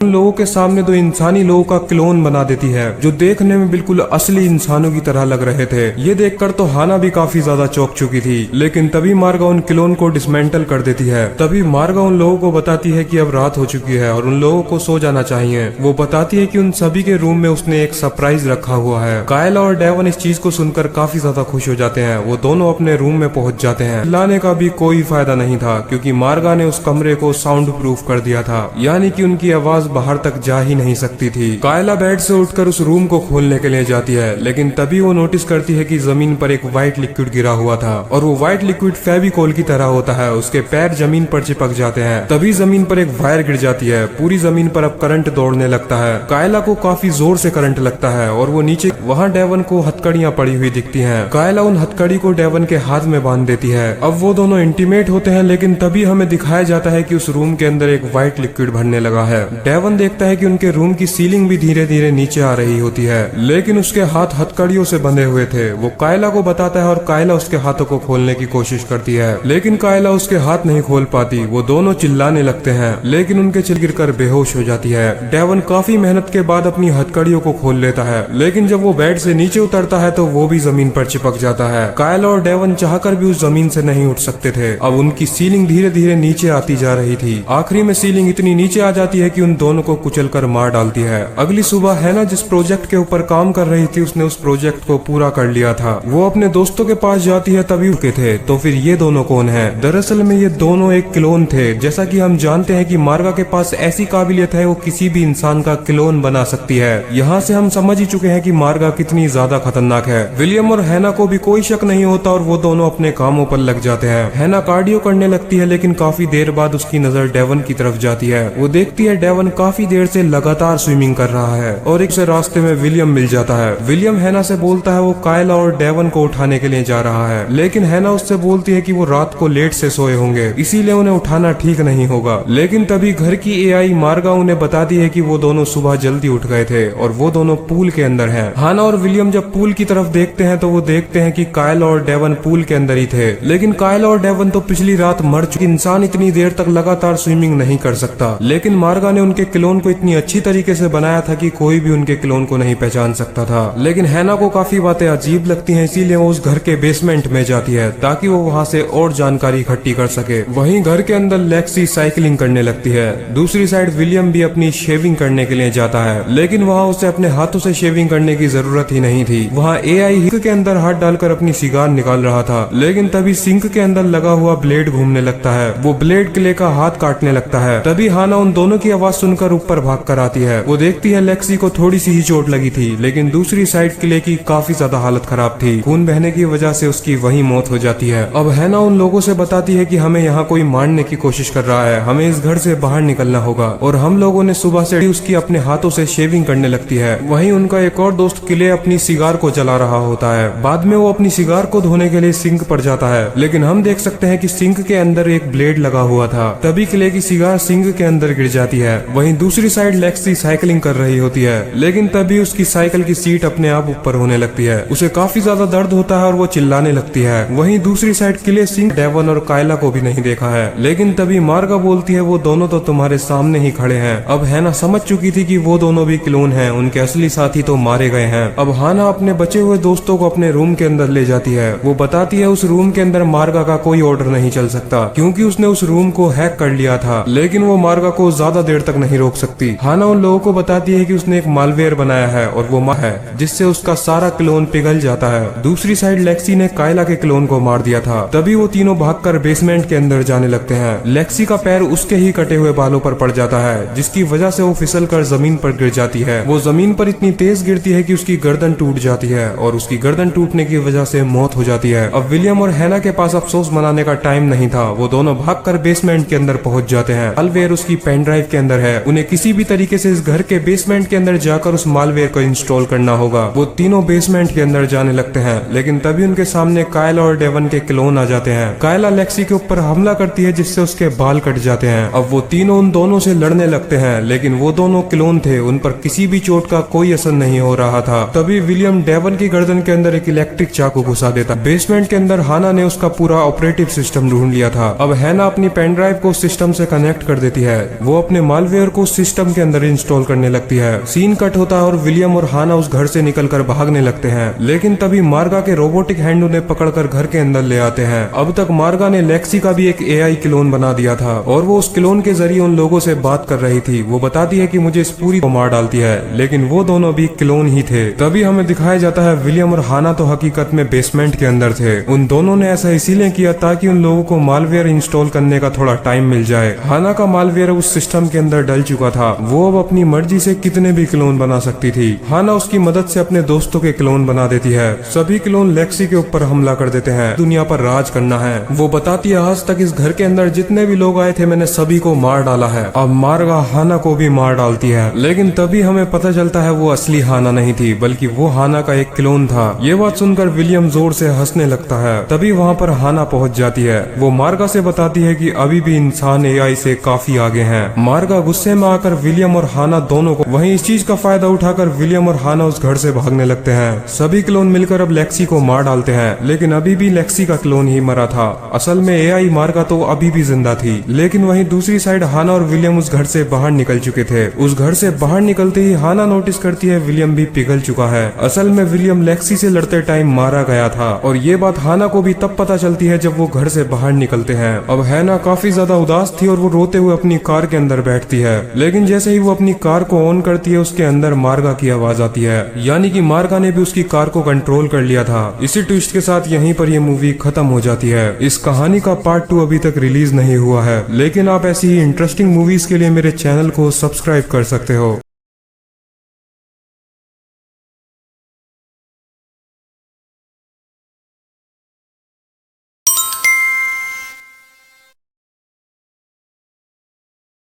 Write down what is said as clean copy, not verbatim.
उन लोगों के सामने दो इंसानी लोगों का क्लोन बना देती है जो देखने में बिल्कुल असली इंसानों की तरह लग रहे थे। ये देखकर तो हाना भी काफी ज्यादा चौंक चुकी थी, लेकिन तभी मार्गा उन क्लोन को डिसमेंटल कर देती है। तभी मार्गा उन लोगों को बताती है कि अब रात हो चुकी है और उन लोगों को सो जाना चाहिए। वो बताती है कि उन सभी के रूम में उसने एक सरप्राइज रखा हुआ है। कायला और डेवन इस चीज को सुनकर काफी ज्यादा खुश हो जाते हैं। वो दोनों अपने रूम में पहुंच जाते हैं। चिल्लाने का भी कोई फायदा नहीं था क्योंकि मार्गा ने उस कमरे को साउंड प्रूफ कर दिया था, यानी कि उनकी आवाज बाहर तक जा ही नहीं सकती थी। कायला बेड से उठकर उस रूम को खोलने के लिए जाती है, लेकिन तभी वो नोटिस करती है कि जमीन पर एक व्हाइट लिक्विड गिरा हुआ था और वो व्हाइट लिक्विड फेविकोल की तरह होता है। उसके पैर जमीन पर चिपक जाते हैं। तभी जमीन पर एक वायर गिर जाती है। पूरी जमीन पर अब करंट दौड़ने लगता है। कायला को काफी जोर से करंट लगता है और वो नीचे वहाँ डेवन को हथकड़ियाँ पड़ी हुई दिखती हैं। कायला उन हथकड़ी को डेवन के हाथ में बांध देती है। अब वो दोनों इंटीमेट होते हैं, लेकिन तभी हमें दिखाया जाता है कि उस रूम के अंदर एक व्हाइट लिक्विड भरने लगा है। डेवन देखता है कि उनके रूम की सीलिंग भी धीरे धीरे नीचे आ रही होती है, लेकिन उसके हाथ हथकड़ियों से बंधे हुए थे। वो कायला को बताता है और कायला उसके हाथों को खोलने की कोशिश करती है, लेकिन कायला उसके हाथ नहीं खोल पाती। वो दोनों चिल्लाने लगते हैं, लेकिन उनके चिल गिरकर बेहोश हो जाती है। डेवन काफी मेहनत के बाद अपनी हथकड़ियों को खोल लेता है, लेकिन जब वो बेड से नीचे उतरता है तो वो भी जमीन पर चिपक जाता है। कायला और डेवन चाहकर भी उस जमीन से नहीं उठ सकते थे। अब उनकी सीलिंग धीरे धीरे नीचे आती जा रही थी। आखिरी में सीलिंग इतनी नीचे आ जाती है कि उन दोनों को कुचलकर मार डालती है। अगली सुबह हैना जिस प्रोजेक्ट के ऊपर काम कर रही थी उसने उस प्रोजेक्ट को पूरा कर लिया था। वो अपने दोस्तों के पास जाती है, तभी रुके थे। तो फिर ये दोनों कौन है? दरअसल में ये दोनों एक क्लोन थे। जैसा कि हम जानते हैं कि मार्गा के पास ऐसी काबिलियत है, वो किसी भी इंसान का क्लोन बना सकती है। यहाँ से हम समझ ही चुके हैं कि मार्गा कितनी ज्यादा खतरनाक है। विलियम और हैना को भी कोई शक नहीं होता और वो दोनों अपने कामों पर लग जाते हैं। हैना कार्डियो करने लगती है, लेकिन काफी देर बाद उसकी नजर डेवन की तरफ जाती है। वो देखती है डेवन काफी देर से लगातार स्विमिंग कर रहा है और एक से रास्ते में विलियम मिल जाता है। विलियम हैना से बोलता है वो कायला और डेवन को उठाने के लिए जा रहा है, लेकिन हैना उससे बोलती है कि वो रात को लेट से सोए होंगे, इसीलिए उन्हें उठाना ठीक नहीं होगा। लेकिन तभी घर की एआई मार्गा उन्हें बताती है कि वो दोनों सुबह जल्दी उठ गए थे और वो दोनों पूल के अंदर हैं। हाना और विलियम जब पूल की तरफ देखते हैं तो वो देखते हैं कि कायला और डेवन पूल के अंदर ही थे, लेकिन कायला और डेवन तो पिछली रात मर चुके। इंसान इतनी देर तक लगातार स्विमिंग नहीं कर सकता, लेकिन मार्गा ने उनके क्लोन को इतनी अच्छी तरीके से बनाया था कि कोई भी उनके क्लोन को नहीं पहचान सकता था। लेकिन हैना को काफी बातें अजीब लगती हैं, इसीलिए वो उस घर के बेसमेंट में जाती है ताकि वो वहाँ से और जानकारी इकट्ठी कर सके। वहीं घर के अंदर लेक्सी साइकिलिंग करने लगती है। दूसरी साइड विलियम भी अपनी शेविंग करने के लिए जाता है, लेकिन वहाँ उसे अपने हाथों से शेविंग करने की जरूरत ही नहीं थी। वहाँ एआई सिंक के अंदर हाथ डालकर अपनी सिगार निकाल रहा था, लेकिन तभी सिंक के अंदर लगा हुआ ब्लेड घूमने लगता है। वो ब्लेड क्ले का हाथ काटने लगता है। तभी हाना उन दोनों की आवाज सुनकर ऊपर भाग कर आती है। वो देखती है लेक्सी को थोड़ी सी ही चोट लगी थी, लेकिन दूसरी साइड क्ले की काफी ज्यादा हालत खराब थी। खून बहने की वजह से उसकी वही मौत हो जाती है। अब हैना उन लोगों से बताती है कि हमें यहाँ कोई मारने की कोशिश कर रहा है, हमें इस घर से बाहर निकलना होगा। और हम लोगों ने सुबह से उसकी अपने हाथों से शेविंग करने लगती है। वहीं उनका एक और दोस्त क्ले अपनी सिगार को जला रहा होता है। बाद में वो अपनी सिगार को धोने के लिए सिंक पर जाता है, लेकिन हम देख सकते हैं कि सिंक के अंदर एक ब्लेड लगा हुआ था। तभी क्ले की सिगार सिंक के अंदर गिर जाती है। वहीं दूसरी साइड लेक्सी साइकिलिंग कर रही होती है, लेकिन तभी उसकी साइकिल की सीट अपने आप ऊपर होने लगती है। उसे काफी ज्यादा दर्द होता है और वो चिल्लाने लगती है। वहीं दूसरी साइड क्ले सिंह डेवन और कायला को भी नहीं देखा है, लेकिन तभी मार्गा बोलती है वो दोनों तो तुम्हारे सामने ही खड़े हैं। अब हैना समझ चुकी थी कि वो दोनों भी क्लोन हैं, उनके असली साथी तो मारे गए हैं। अब हाना अपने बचे हुए दोस्तों को अपने रूम के अंदर ले जाती है। वो बताती है उस रूम के अंदर मार्गा का कोई ऑर्डर नहीं चल सकता, क्योंकि उसने उस रूम को हैक कर लिया था, लेकिन वो मार्गा को ज्यादा देर तक नहीं रोक सकती। हाना उन लोगों को बताती है कि उसने एक मालवेयर बनाया है और वो है जिससे उसका सारा क्लोन पिघल जाता है। दूसरी साइड लेक्सी ने कायला के क्लोन को मार दिया था। तभी वो तीनों भागकर बेसमेंट के अंदर जाने लगते हैं। लेक्सी का पैर उसके ही कटे हुए बालों पर पड़ जाता है, जिसकी वजह से वो फिसलकर जमीन पर गिर जाती है। वो जमीन पर इतनी तेज गिरती है कि उसकी गर्दन टूट जाती है और उसकी गर्दन टूटने की वजह से मौत हो जाती है। अब विलियम और हैना के पास अफसोस मनाने का टाइम नहीं था। वो दोनों भागकर बेसमेंट के अंदर पहुंच जाते हैं। मालवेयर उसकी पेन ड्राइव के अंदर है। उन्हें किसी भी तरीके से इस घर के बेसमेंट के अंदर जाकर उस मालवेयर को इंस्टॉल करना होगा। वो तीनों बेसमेंट के अंदर जाने लगते हैं, लेकिन तभी उनके सामने कायला और डेवन के क्लोन आ जाते हैं। कायला लेक्सी के ऊपर हमला करती है, जिससे उसके बाल कट जाते हैं। अब वो तीनों उन दोनों से लड़ने लगते हैं, लेकिन वो दोनों क्लोन थे, उन पर किसी भी चोट का कोई असर नहीं हो रहा था। तभी विलियम डेवन की गर्दन के अंदर एक इलेक्ट्रिक चाकू घुसा देता। बेसमेंट के अंदर हाना ने उसका पूरा ऑपरेटिव सिस्टम ढूंढ लिया था। अब हैना अपनी पेन ड्राइव को सिस्टम से कनेक्ट कर देती है। वो अपने मालवेयर को सिस्टम के अंदर इंस्टॉल करने लगती है। सीन कट होता है और विलियम और हाना उस घर से निकलकर भागने लगते हैं, लेकिन तभी मार्गा के रोबोटिक हैंड उन्हें पकड़कर घर के अंदर ले आते हैं। अब तक मार्गा ने लेक्सी का भी एक एआई क्लोन बना दिया था और वो उस क्लोन के जरिए उन लोगों से बात कर रही थी। वो बताती है कि मुझे इस पूरी को मार डालती है, लेकिन वो दोनों भी क्लोन ही थे। तभी हमें दिखाया जाता है विलियम और हाना तो हकीकत में बेसमेंट के अंदर थे। उन दोनों ने ऐसा इसीलिए किया ताकि उन लोगों को मालवेयर इंस्टॉल करने का थोड़ा टाइम मिल जाए। हाना का मालवेयर उस सिस्टम के अंदर डल चुका था, वो अब अपनी मर्जी से कितने भी क्लोन बना सकती थी। हाना उसकी मदद से अपने दोस्तों के क्लोन बना देती है। सभी क्लोन लेक्सी के ऊपर हमला कर देते हैं, दुनिया पर राज करना है। वो बताती है आज तक इस घर के अंदर जितने भी लोग आए थे मैंने सभी को मार डाला है। अब मार्गा हाना को भी मार डालती है, लेकिन तभी हमें पता चलता है वो असली हाना नहीं थी बल्कि वो हाना का एक क्लोन था। ये बात सुनकर विलियम जोर से हंसने लगता है। तभी वहाँ पर हाना पहुँच जाती है। वो मार्गा से बताती है कि अभी भी इंसान एआई से काफी आगे हैं। मार्गा गुस्से में आकर विलियम और हाना दोनों को वहीं इस चीज का फायदा उठाकर विलियम और हाना उस घर से भागने लगते हैं। सभी क्लोन मिलकर अब लेक्सी को मार डालते हैं, लेकिन अभी भी लेक्सी का क्लोन ही मरा था। असल में एआई मार्गा तो अभी भी जिंदा थी, लेकिन वहीं दूसरी साइड हाना और विलियम उस घर से बाहर निकल चुके थे। उस घर से बाहर निकलते ही हाना नोटिस करती है विलियम भी पिघल चुका है। असल में विलियम लेक्सी से लड़ते टाइम मारा गया था और ये बात हाना को भी तब पता चलती है जब वो घर से बाहर निकलते हैं। अब हैना काफी ज्यादा उदास थी और वो रोते हुए अपनी कार के अंदर बैठती है, लेकिन जैसे ही वो अपनी कार को ऑन करती है उसके अंदर मार्गा की आवाज आती है, यानी कि मार्गा ने भी उसकी कार को कंट्रोल कर लिया था। इसी ट्विस्ट के साथ यहीं पर यह मूवी खत्म हो जाती है। इस कहानी का पार्ट 2 अभी तक रिलीज नहीं हुआ है, लेकिन आप ऐसी ही इंटरेस्टिंग मूवीज के लिए मेरे चैनल को सब्सक्राइब कर सकते हो।